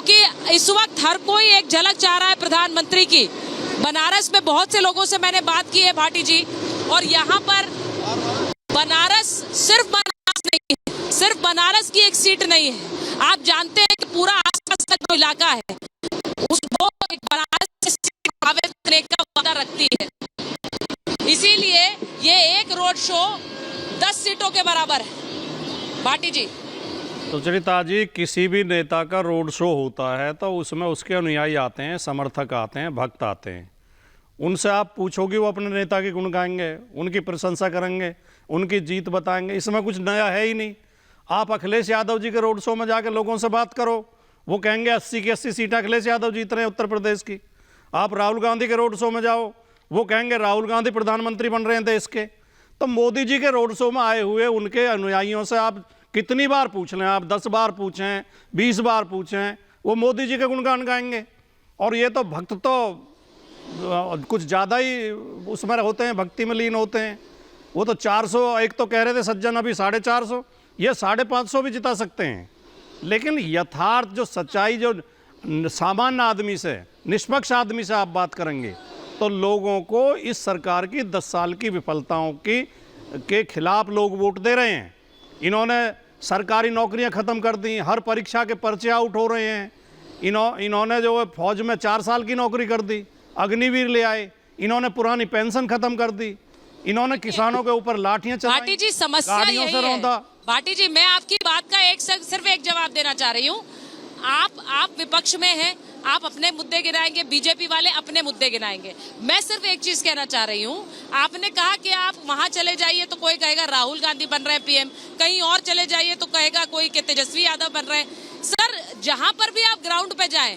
क्योंकि इस वक्त हर कोई एक झलक चाह रहा है प्रधानमंत्री की। बनारस में बहुत से लोगों से मैंने बात की है भाटी जी, और यहाँ पर बनारस सिर्फ बनारस नहीं है, सिर्फ बनारस की एक सीट नहीं है। आप जानते हैं कि पूरा आसपास का जो इलाका है वो एक बनारस से सीट प्रभावित करने का वादा रखती है। इसीलिए ये एक रोड शो 10 सीटों के बराबर है। भाटी जी, सुचरिता जी, किसी भी नेता का रोड शो होता है तो उसमें उसके अनुयायी आते हैं, समर्थक आते हैं, भक्त आते हैं। उनसे आप पूछोगे वो अपने नेता के गुण गाएंगे, उनकी प्रशंसा करेंगे, उनकी जीत बताएंगे। इसमें कुछ नया है ही नहीं। आप अखिलेश यादव जी के रोड शो में जाकर लोगों से बात करो, वो कहेंगे 80 की 80 सीटें अखिलेश यादव जीत रहे हैं उत्तर प्रदेश की। आप राहुल गांधी के रोड शो में जाओ, वो कहेंगे राहुल गांधी प्रधानमंत्री बन रहे हैं देश के। तो मोदी जी के रोड शो में आए हुए उनके अनुयायियों से आप कितनी बार पूछ लें, आप 10 बार पूछें, 20 बार पूछें, वो मोदी जी के गुणगान गाएंगे। और ये तो भक्त तो कुछ ज़्यादा ही उसमें होते हैं, भक्ति में लीन होते हैं। वो तो 400, एक तो कह रहे थे सज्जन अभी 450, ये 550 भी जिता सकते हैं। लेकिन यथार्थ जो सच्चाई, जो सामान्य आदमी से, निष्पक्ष आदमी से आप बात करेंगे तो लोगों को इस सरकार की 10 साल की विफलताओं के खिलाफ लोग वोट दे रहे हैं। इन्होंने सरकारी नौकरियां ख़त्म कर दी, हर परीक्षा के पर्चे आउट हो रहे हैं। इन्होंने जो फौज में 4 साल की नौकरी कर दी, अग्निवीर ले आए। इन्होंने पुरानी पेंशन खत्म कर दी। इन्होंने किसानों के ऊपर लाठियां चलाई। भाटी जी, समस्या गाड़ियों से रौंदा। भाटी जी, मैं आपकी बात का सिर्फ एक जवाब देना चाह रही हूँ। आप विपक्ष में हैं, आप अपने मुद्दे गिनाएंगे, बीजेपी वाले अपने मुद्दे गिनाएंगे। मैं सिर्फ एक चीज कहना चाह रही हूँ। आपने कहा कि आप वहां चले जाइए तो कोई कहेगा राहुल गांधी बन रहे हैं पीएम, कहीं और चले जाइए तो कहेगा कोई कि तेजस्वी यादव बन रहे हैं। सर, जहां पर भी आप ग्राउंड पे जाएं,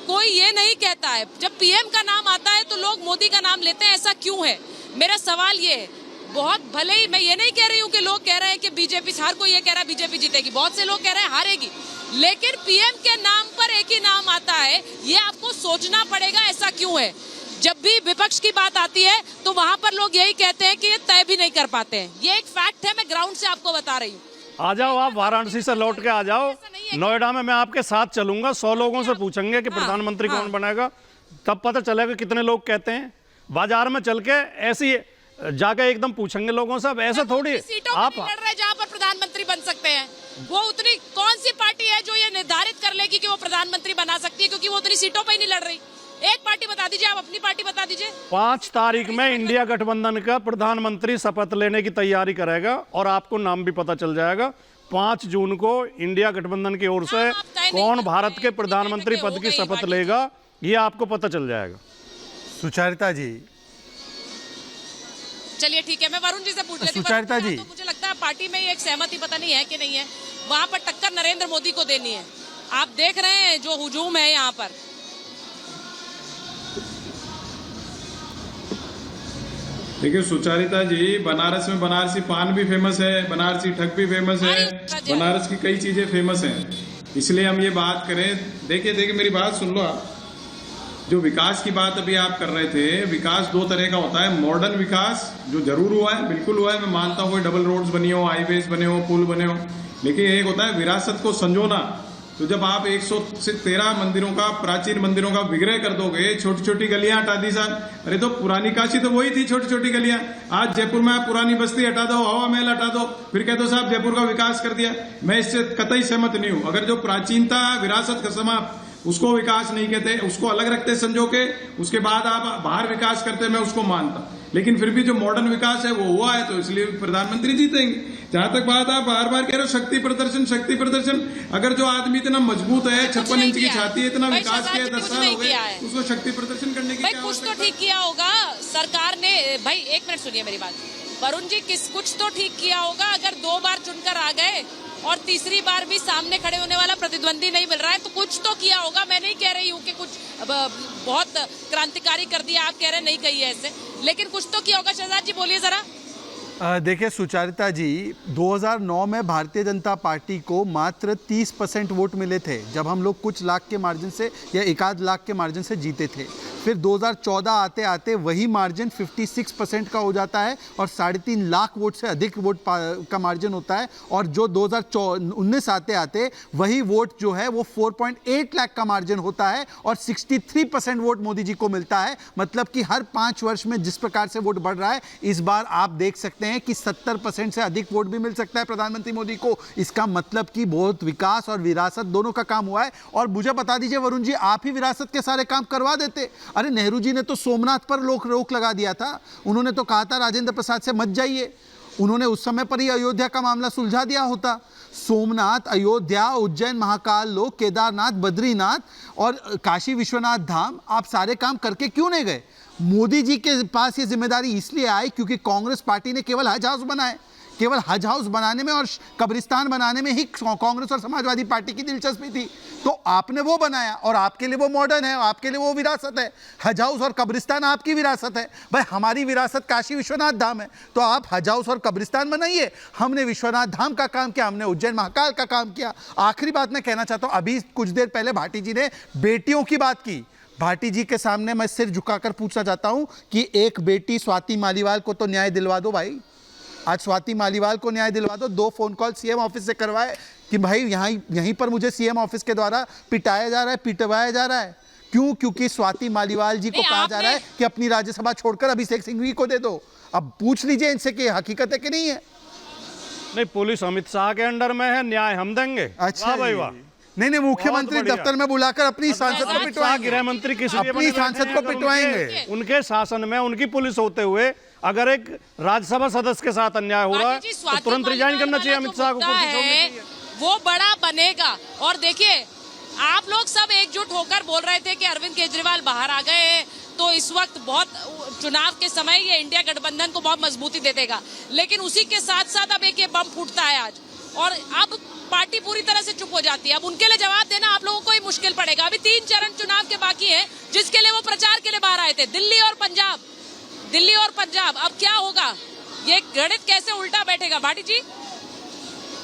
कोई ये नहीं कहता है, जब पीएम का नाम आता है तो लोग मोदी का नाम लेते हैं। ऐसा क्यों है? मेरा सवाल ये है। बहुत भले ही मैं ये नहीं कह रही हूँ कि लोग कह रहे हैं कि बीजेपी, हर कोई ये कह रहा है बीजेपी जीतेगी, बहुत से लोग कह रहे हैं हारेगी, लेकिन पीएम के नाम पर एक ही नाम आता है। ये आपको सोचना पड़ेगा, ऐसा क्यों है? जब भी विपक्ष की बात आती है तो वहां पर लोग यही कहते हैं कि ये तय भी नहीं कर पाते हैं। ये एक फैक्ट है, मैं ग्राउंड से आपको बता रही हूँ। आ जाओ, आप वाराणसी से लौट के आ जाओ, नोएडा में मैं आपके साथ चलूंगा। 100 लोगों से पूछेंगे कि प्रधानमंत्री कौन बनेगा, तब पता चलेगा कितने लोग कहते हैं। बाजार में चल के ऐसी जाकर एकदम पूछेंगे लोगों से। अब ऐसे थोड़ी आप लड़ रहे जहाँ पर प्रधानमंत्री बन सकते हैं, वो उतनी कौन सी पार्टी है जो ये निर्धारित कर लेगी कि वो प्रधानमंत्री बना सकती है, क्योंकि वो उतनी सीटों पर ही नहीं लड़ रही। एक पार्टी बता दीजिए, आप अपनी पार्टी बता दीजिए। 5 तारीख में इंडिया गठबंधन का प्रधानमंत्री शपथ लेने की तैयारी करेगा और आपको नाम भी पता चल जाएगा। 5 जून को इंडिया गठबंधन की ओर से कौन भारत के प्रधानमंत्री पद की शपथ लेगा, ये आपको पता चल जाएगा। सुचरिता जी, चलिए ठीक है, मैं वरुण जी से पूछ लेती हूँ। सुचरिता जी, तो मुझे लगता है पार्टी में एक सहमति पता नहीं है कि नहीं है, वहाँ पर टक्कर नरेंद्र मोदी को देनी है। आप देख रहे हैं जो हुजूम है यहाँ पर। देखिए सुचरिता जी, बनारस में बनारसी पान भी फेमस है, बनारसी ठग भी फेमस है, बनारस की कई चीजें फेमस हैं। इसलिए हम ये बात करें, देखिए मेरी बात सुन लो आप। जो विकास की बात अभी आप कर रहे थे, विकास 2 तरह का होता है। मॉडर्न विकास जो जरूर हुआ है, बिल्कुल हुआ है, मैं मानता हूँ, डबल रोड्स बनी हो, हाईवेज बने हो, पुल बने हो, लेकिन एक होता है विरासत को संजोना। तो जब आप 113 मंदिरों का, प्राचीन मंदिरों का विग्रह कर दोगे, छोटी छोटी गलियां हटा दी साहब। अरे तो पुरानी काशी तो वही थी, छोटी छोटी गलियां। आज जयपुर में आप पुरानी बस्ती हटा दो, हवा महल हटा दो, फिर कह दो साहब जयपुर का विकास कर दिया। मैं इससे कतई सहमत नहीं हूं। अगर जो प्राचीनता, विरासत का समाप्त, उसको विकास नहीं कहते, उसको अलग रखते संजो के, उसके बाद आप बाहर विकास करते, मैं उसको मानता। लेकिन फिर भी जो मॉडर्न विकास है वो हुआ है, तो इसलिए प्रधानमंत्री जीतेंगे। जहां तक बात आप बार बार कह रहे हो शक्ति प्रदर्शन, शक्ति प्रदर्शन, अगर जो आदमी इतना मजबूत है, 56 इंच की छाती है, इतना विकास किया, 10 साल हो गए, उसको शक्ति प्रदर्शन करने की क्या कुछ तो ठीक किया होगा सरकार ने। भाई 1 मिनट सुनिए मेरी बात। वरुण जी, कुछ तो ठीक किया होगा। अगर 2 बार चुनकर आ गए और तीसरी बार भी सामने खड़े होने वाला प्रतिद्वंदी नहीं मिल रहा है, तो कुछ तो किया होगा। मैं नहीं कह रही हूँ कि कुछ बहुत क्रांतिकारी कर दिया, आप कह रहे नहीं कही है ऐसे, लेकिन कुछ तो किया होगा। शहजाद जी बोलिए जरा। देखिए सुचरिता जी, 2009 में भारतीय जनता पार्टी को मात्र 30% वोट मिले थे, जब हम लोग कुछ लाख के मार्जिन से या 1 आध लाख के मार्जिन से जीते थे। फिर 2014 आते आते वही मार्जिन 56% का हो जाता है और 3.5 लाख वोट से अधिक वोट का मार्जिन होता है, और जो 2019 आते आते वही वोट जो है वो 4.8 लाख का मार्जिन होता है और 63% वोट मोदी जी को मिलता है। मतलब कि हर 5 वर्ष में जिस प्रकार से वोट बढ़ रहा है, इस बार आप देख सकते हैं कि 70% से अधिक वोट भी मिल सकता है प्रधानमंत्री मोदी को। इसका मतलब कि बहुत विकास और विरासत दोनों का काम हुआ है। और मुझे बता दीजिए वरुण जी, आप ही विरासत के सारे काम करवा देते। अरे नेहरू जी ने तो सोमनाथ पर रोक लगा दिया था, उन्होंने तो कहा था राजेंद्र प्रसाद से मत जाइए, उन्होंने उस समय पर ही अयोध्या का मामला सुलझा दिया होता। सोमनाथ, अयोध्या, उज्जैन, महाकाल लोक, केदारनाथ, बद्रीनाथ और काशी विश्वनाथ धाम, आप सारे काम करके क्यों नहीं गए? मोदी जी के पास ये जिम्मेदारी इसलिए आई क्योंकि कांग्रेस पार्टी ने केवल हज हाउस बनाए, केवल हज हाउस बनाने में और कब्रिस्तान बनाने में ही कांग्रेस और समाजवादी पार्टी की दिलचस्पी थी। तो आपने वो बनाया और आपके लिए वो मॉडर्न है, आपके लिए वो विरासत है। हज हाउस और कब्रिस्तान आपकी विरासत है। भाई हमारी विरासत काशी विश्वनाथ धाम है, तो आप हज हाउस और कब्रिस्तान बनाइए। हमने विश्वनाथ धाम का काम किया, हमने उज्जैन महाकाल का काम किया। आखिरी बात मैं कहना चाहता हूँ, अभी कुछ देर पहले भाटी जी ने बेटियों की बात की। भाटी जी के सामने मैं सिर झुकाकर पूछना चाहता हूँ कि एक बेटी स्वाति मालीवाल को तो न्याय दिलवा दो भाई। आज स्वाति मालीवाल को न्याय दिलवा दो। 2 फोन कॉल सीएम ऑफिस से करवाए कि भाई यहीं पर मुझे सीएम ऑफिस के द्वारा पिटाया जा रहा है, पिटवाया जा रहा है। क्यों? क्योंकि स्वाति मालीवाल जी को कहा जा रहा है कि अपनी राज्यसभा छोड़कर अभिषेक सिंघवी को दे दो। अब पूछ लीजिए इनसे कि हकीकत है कि नहीं है। नहीं, पुलिस अमित शाह के अंडर में है, न्याय हम देंगे। अच्छा भाई वाह। नहीं, मुख्यमंत्री दफ्तर में बुलाकर अपनी सांसद को पिटवाएंगे, गृह मंत्री किसी अपनी सांसद को पिटवाएंगे। उनके शासन में उनकी पुलिस होते हुए अगर एक राज्यसभा सदस्य के साथ अन्याय हो रहा है तो तुरंत रिजाइन करना चाहिए अमित शाह को, कुर्सी छोड़नी चाहिए। वो बड़ा बनेगा। और देखिए, आप लोग सब एकजुट होकर बोल रहे थे कि अरविंद केजरीवाल बाहर आ गए हैं तो इस वक्त बहुत चुनाव के समय ये इंडिया गठबंधन को बहुत मजबूती दे देगा। लेकिन उसी के साथ साथ अब एक ये बम फूटता है आज, और अब पार्टी पूरी तरह से चुप हो जाती है। अब उनके लिए जवाब देना आप लोगों को ही मुश्किल पड़ेगा। अभी 3 चरण चुनाव के बाकी है, जिसके लिए वो प्रचार के लिए बाहर आए थे, दिल्ली और पंजाब। अब क्या होगा? ये गणित कैसे उल्टा बैठेगा भाटी जी?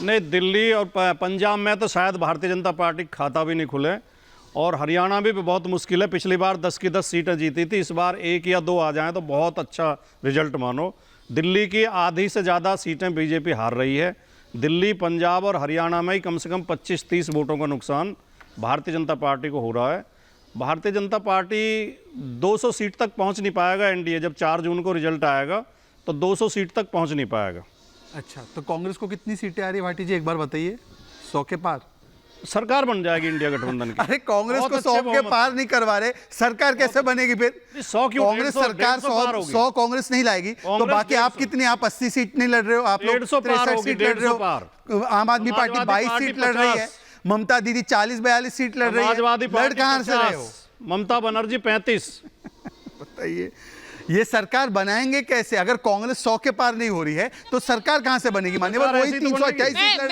नहीं, दिल्ली और पंजाब में तो शायद भारतीय जनता पार्टी खाता भी नहीं खुले, और हरियाणा भी बहुत मुश्किल है। पिछली बार 10 की 10 सीटें जीती थी, इस बार 1 या 2 आ जाएं तो बहुत अच्छा रिजल्ट मानो। दिल्ली की आधी से ज़्यादा सीटें बीजेपी हार रही है। दिल्ली, पंजाब और हरियाणा में ही कम से कम 25-30 वोटों का नुकसान भारतीय जनता पार्टी को हो रहा है। भारतीय जनता पार्टी 200 सीट तक पहुंच नहीं पाएगा। एनडीए जब 4 जून को रिजल्ट आएगा तो 200 सीट तक पहुंच नहीं पाएगा। अच्छा, तो कांग्रेस को कितनी सीटें आ रही है भाटी जी, एक बार बताइए? 100 के पार सरकार बन जाएगी इंडिया गठबंधन की। अरे कांग्रेस को 100 के पार नहीं करवा रहे, सरकार कैसे बनेगी फिर? 100 क्यों? कांग्रेस सरकार 100 कांग्रेस नहीं लाएगी तो बाकी आप कितनी? आप 80 सीट नहीं लड़ रहे हो, आप लोग 63 सीट लड़ रहे हो। आम आदमी पार्टी 22 सीट लड़ रही है, ममता दीदी 40-42 सीट लड़ रही है। लड़ कहां से रहे हो? ममता बनर्जी 35। बताइए ये सरकार बनाएंगे कैसे? अगर कांग्रेस 100 के पार नहीं हो रही है तो सरकार कहां से बनेगी? मान्यवर वही 328 सीट लड़ रही है।